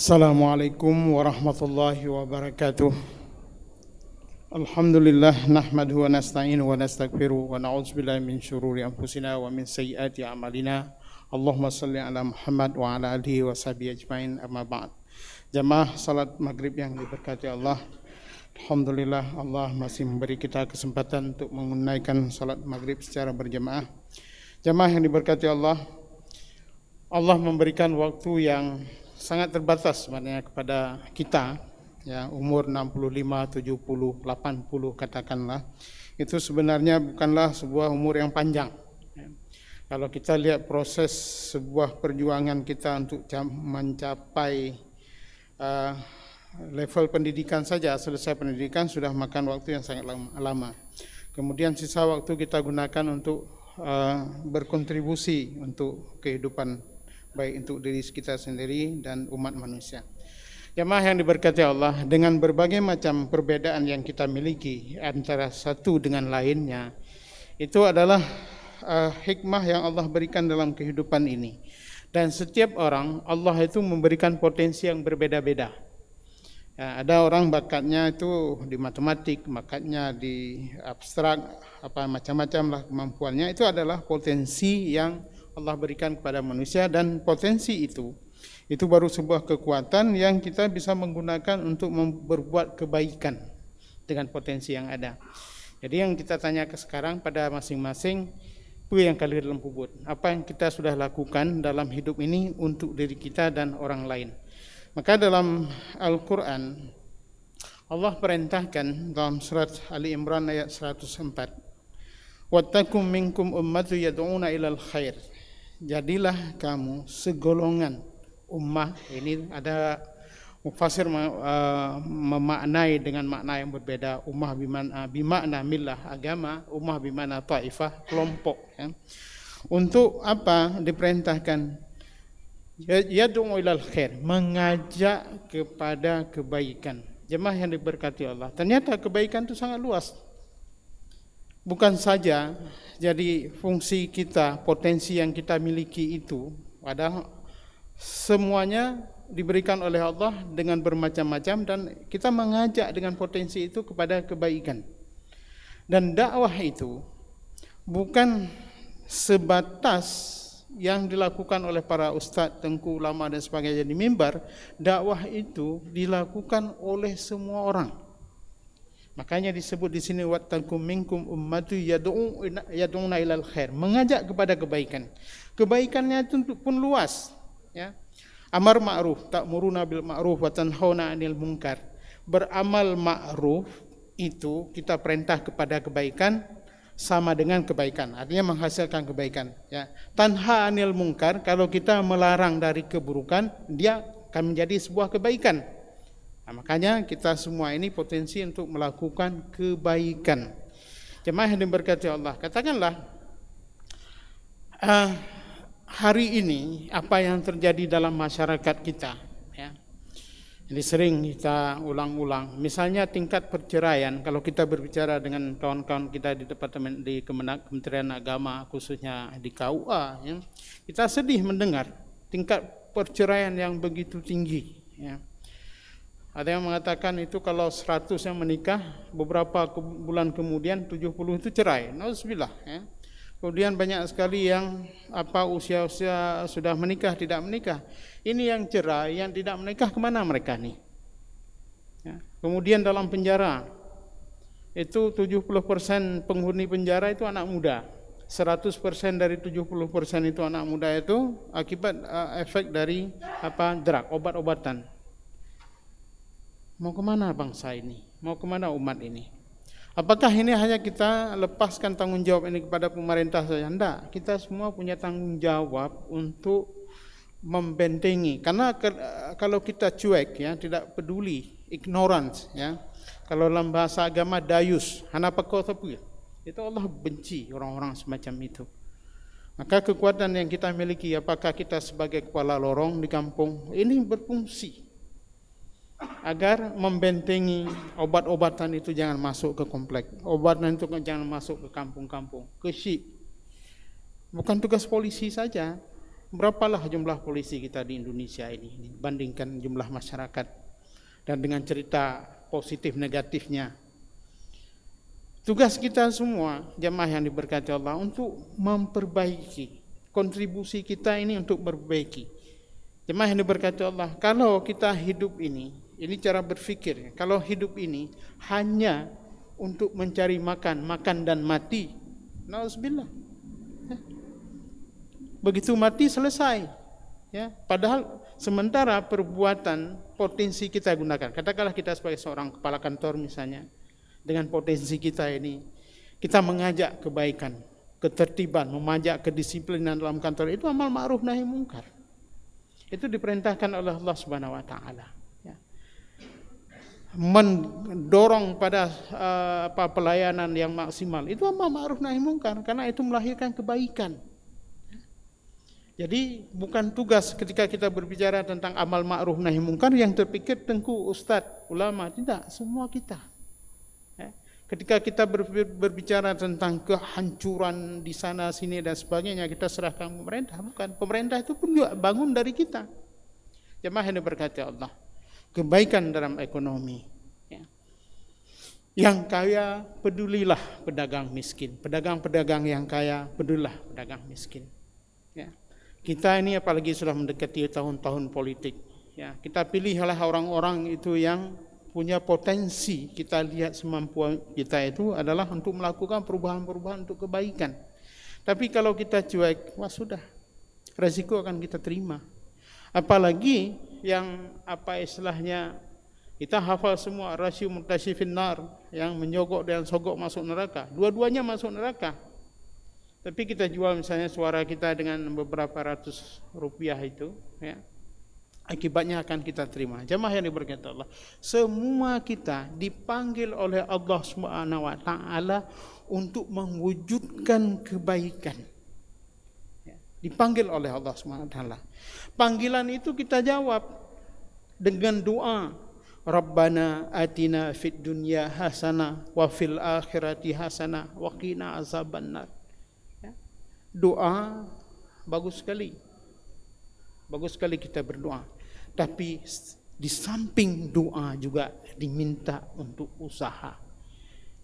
Assalamualaikum warahmatullahi wabarakatuh. Alhamdulillah nahmaduhu wa nasta'inu wa nastaghfiruh wa na'udzubillahi min syururi anfusina wa min sayyiati a'malina. Allahumma salli ala Muhammad wa ala alihi wa sahbihi ajmain, amma ba'd. Jamaah salat maghrib yang diberkati Allah, alhamdulillah Allah masih memberi kita kesempatan untuk menunaikan salat maghrib secara berjamaah. Jamaah yang diberkati Allah, Allah memberikan waktu yang sangat terbatas sebenarnya kepada kita, ya, umur 65, 70, 80 katakanlah. Itu sebenarnya bukanlah sebuah umur yang panjang. Kalau kita lihat proses sebuah perjuangan kita untuk mencapai level pendidikan saja, selesai pendidikan sudah makan waktu yang sangat lama. Kemudian sisa waktu kita gunakan untuk berkontribusi untuk kehidupan baik untuk diri kita sendiri dan umat manusia. Jemaah yang diberkati Allah, dengan berbagai macam perbedaan yang kita miliki antara satu dengan lainnya, itu adalah hikmah yang Allah berikan dalam kehidupan ini. Dan setiap orang, Allah itu memberikan potensi yang berbeda-beda. Ya, ada orang bakatnya itu di matematik, bakatnya di abstrak, macam-macam lah kemampuannya. Itu adalah potensi yang Allah berikan kepada manusia, dan potensi itu baru sebuah kekuatan yang kita bisa menggunakan untuk berbuat kebaikan dengan potensi yang ada. Jadi yang kita tanya ke sekarang pada masing-masing, apa yang kalian lembut, apa yang kita sudah lakukan dalam hidup ini untuk diri kita dan orang lain. Maka dalam Al-Quran Allah perintahkan dalam surat Ali Imran ayat 104, wattakum minkum ummatu yad'una ilal khair. Jadilah kamu segolongan ummah. Ini ada mufassir memaknai dengan makna yang berbeda. Ummah bimakna millah, agama. Ummah bimakna ta'ifah, kelompok, ya. Untuk apa diperintahkan? Yad'u ilal khair, mengajak kepada kebaikan. Jemaah yang diberkati Allah, ternyata kebaikan itu sangat luas. Bukan saja jadi fungsi kita, potensi yang kita miliki itu, padahal semuanya diberikan oleh Allah dengan bermacam-macam, dan kita mengajak dengan potensi itu kepada kebaikan. Dan dakwah itu bukan sebatas yang dilakukan oleh para ustadz, tengku, ulama dan sebagainya di mimbar. Dakwah itu dilakukan oleh semua orang. Makanya disebut di sini wattakum minkum ummatu yad'una ilal khair, mengajak kepada kebaikan. Kebaikannya itu pun luas, ya. Amar ma'ruf, ta'muruna bil ma'ruf wa tanhauna 'anil munkar. Beramal ma'ruf itu kita perintah kepada kebaikan sama dengan kebaikan, artinya menghasilkan kebaikan, ya. Tanha 'anil munkar, kalau kita melarang dari keburukan, dia akan menjadi sebuah kebaikan. Nah, makanya kita semua ini potensi untuk melakukan kebaikan. Jemaah yang diberkati Allah, katakanlah hari ini apa yang terjadi dalam masyarakat kita, ya. Ini sering kita ulang-ulang. Misalnya tingkat perceraian, kalau kita berbicara dengan kawan-kawan kita di departemen di Kementerian Agama, khususnya di KUA, ya, kita sedih mendengar tingkat perceraian yang begitu tinggi, ya. Ada yang mengatakan itu kalau 100 yang menikah, beberapa bulan kemudian 70 itu cerai. Nauzubillah, ya. Kemudian banyak sekali yang usia-usia sudah menikah, tidak menikah. Ini yang cerai, yang tidak menikah, kemana mereka nih? Ya. Kemudian dalam penjara, itu 70% penghuni penjara itu anak muda. 100% dari 70% itu anak muda itu akibat efek dari drug, obat-obatan. Mau kemana bangsa ini? Mau kemana umat ini? Apakah ini hanya kita lepaskan tanggung jawab ini kepada pemerintah saja? Tidak, kita semua punya tanggung jawab untuk membentengi. Karena kalau kita cuek, ya, tidak peduli, ignorance, ya. Kalau dalam bahasa agama dayus, hanapakotapul, itu Allah benci orang-orang semacam itu. Maka kekuatan yang kita miliki, apakah kita sebagai kepala lorong di kampung, ini berfungsi agar membentengi obat-obatan itu jangan masuk ke komplek, obatan itu jangan masuk ke kampung-kampung, ke syik. Bukan tugas polisi saja, Berapalah jumlah polisi kita di Indonesia ini dibandingkan jumlah masyarakat, dan dengan cerita positif negatifnya. Tugas kita semua jamaah yang diberkati Allah untuk memperbaiki, kontribusi kita ini untuk memperbaiki. Jemaah yang diberkati Allah, kalau kita hidup ini cara berfikir, kalau hidup ini hanya untuk mencari makan dan mati, nauzubillah. Begitu mati selesai. Ya, padahal sementara perbuatan potensi kita gunakan. Katakanlah kita sebagai seorang kepala kantor misalnya, dengan potensi kita ini, kita mengajak kebaikan, ketertiban, memajak kedisiplinan dalam kantor, itu amal ma'ruf nahi mungkar. Itu diperintahkan oleh Allah Subhanahu wa taala. Ya. Mendorong pada pelayanan yang maksimal, itu amal ma'ruf nahi mungkar, karena itu melahirkan kebaikan. Jadi bukan tugas ketika kita berbicara tentang amal ma'ruf nahi mungkar yang terpikir tengku, ustadz, ulama, tidak, semua kita. Ketika kita berbicara tentang kehancuran di sana sini dan sebagainya, kita serahkan pemerintah, bukan. Pemerintah itu pun juga bangun dari kita. Jemaah yang diberkati Allah, kebaikan dalam ekonomi. Yang kaya pedulilah pedagang miskin, pedagang-pedagang yang kaya pedulilah pedagang miskin. Ya. Kita ini apalagi sudah mendekati tahun-tahun politik, ya, kita pilihlah orang-orang itu yang punya potensi. Kita lihat semampu kita itu adalah untuk melakukan perubahan-perubahan untuk kebaikan. Tapi kalau kita cuek, wah sudah, resiko akan kita terima. Apalagi yang istilahnya kita hafal semua, rasyu murtasyifin nar, yang menyogok dan sogok masuk neraka. Dua-duanya masuk neraka. Tapi kita jual misalnya suara kita dengan beberapa ratus rupiah itu, ya, akibatnya akan kita terima. Jemaah yang diberkati Allah, semua kita dipanggil oleh Allah Subhanahu wa taala untuk mewujudkan kebaikan. Ya, dipanggil oleh Allah Subhanahu wa taala. Panggilan itu kita jawab dengan doa. Rabbana atina fid dunya hasanah wa fil akhirati hasanah wa qina azabannar. Doa bagus sekali. Bagus sekali kita berdoa. Tapi di samping doa juga diminta untuk usaha.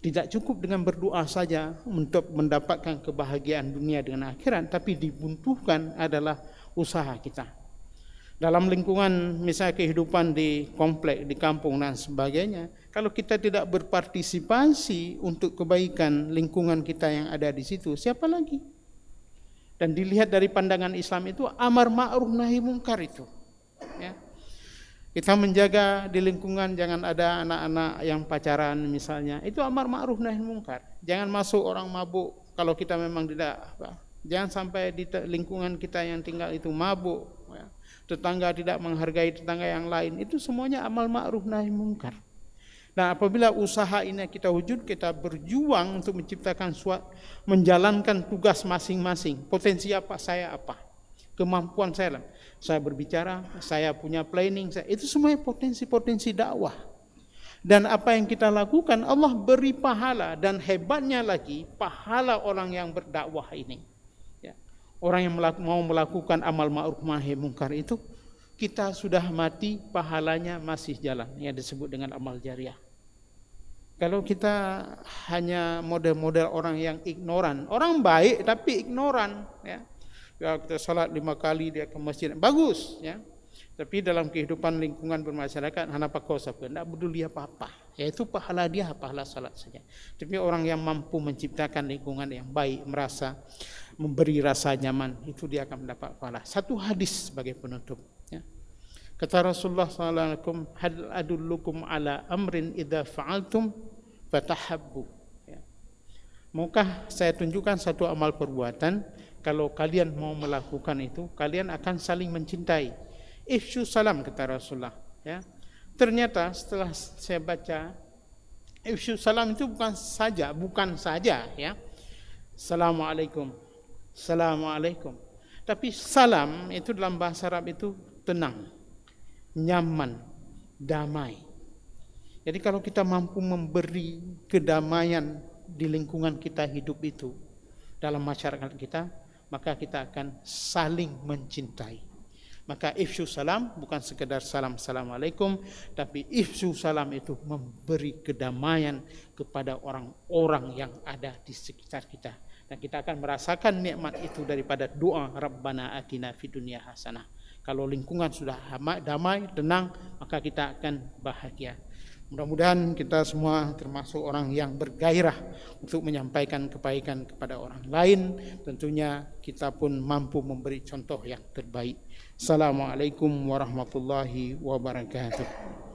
Tidak cukup dengan berdoa saja untuk mendapatkan kebahagiaan dunia dengan akhirat, tapi dibutuhkan adalah usaha kita. Dalam lingkungan misalnya kehidupan di komplek, di kampung dan sebagainya, kalau kita tidak berpartisipasi untuk kebaikan lingkungan kita yang ada di situ, siapa lagi? Dan dilihat dari pandangan Islam itu amar ma'ruf nahi mungkar itu. Ya. Kita menjaga di lingkungan jangan ada anak-anak yang pacaran misalnya. Itu amar ma'ruf nahi mungkar. Jangan masuk orang mabuk kalau kita memang tidak. Jangan sampai di lingkungan kita yang tinggal itu mabuk. Ya. Tetangga tidak menghargai tetangga yang lain. Itu semuanya amal ma'ruf nahi mungkar. Nah, apabila usaha ini kita wujud, kita berjuang untuk menciptakan menjalankan tugas masing-masing. Potensi apa, saya apa, kemampuan saya berbicara, saya punya planning, itu semuanya potensi-potensi dakwah. Dan apa yang kita lakukan, Allah beri pahala, dan hebatnya lagi pahala orang yang berdakwah ini. Ya. Orang yang mau melakukan amal ma'ruf nahi mungkar itu, kita sudah mati, pahalanya masih jalan, yang disebut dengan amal jariah. Kalau kita hanya model-model orang yang ignoran, orang baik tapi ignoran, ya. Ya, kita salat 5 kali dia ke masjid, bagus, ya. Tapi dalam kehidupan lingkungan bermasyarakat, hana pakosa, tidak peduli apa-apa. Yaitu pahala dia, pahala salat saja. Tapi orang yang mampu menciptakan lingkungan yang baik, merasa memberi rasa nyaman, itu dia akan mendapat pahala. Satu hadis sebagai penutup, ya. Kata Rasulullah SAW, hal adullukum ala amrin idza fa'altum fatahabbu. Ya. Maukah saya tunjukkan satu amal perbuatan, kalau kalian mau melakukan itu, kalian akan saling mencintai. Ifshu salam, kata Rasulullah. Ya. Ternyata setelah saya baca, ifshu salam itu bukan saja, ya. Assalamualaikum, assalamualaikum. Tapi salam itu dalam bahasa Arab itu tenang, nyaman, damai. Jadi kalau kita mampu memberi kedamaian di lingkungan kita hidup itu, dalam masyarakat kita, maka kita akan saling mencintai. Maka ifsyu salam bukan sekedar salam assalamualaikum, tapi ifsyu salam itu memberi kedamaian kepada orang-orang yang ada di sekitar kita. Dan kita akan merasakan nikmat itu daripada doa Rabbana atina fid dunya hasanah. Kalau lingkungan sudah damai, tenang, maka kita akan bahagia. Mudah-mudahan kita semua termasuk orang yang bergairah untuk menyampaikan kebaikan kepada orang lain. Tentunya kita pun mampu memberi contoh yang terbaik. Assalamualaikum warahmatullahi wabarakatuh.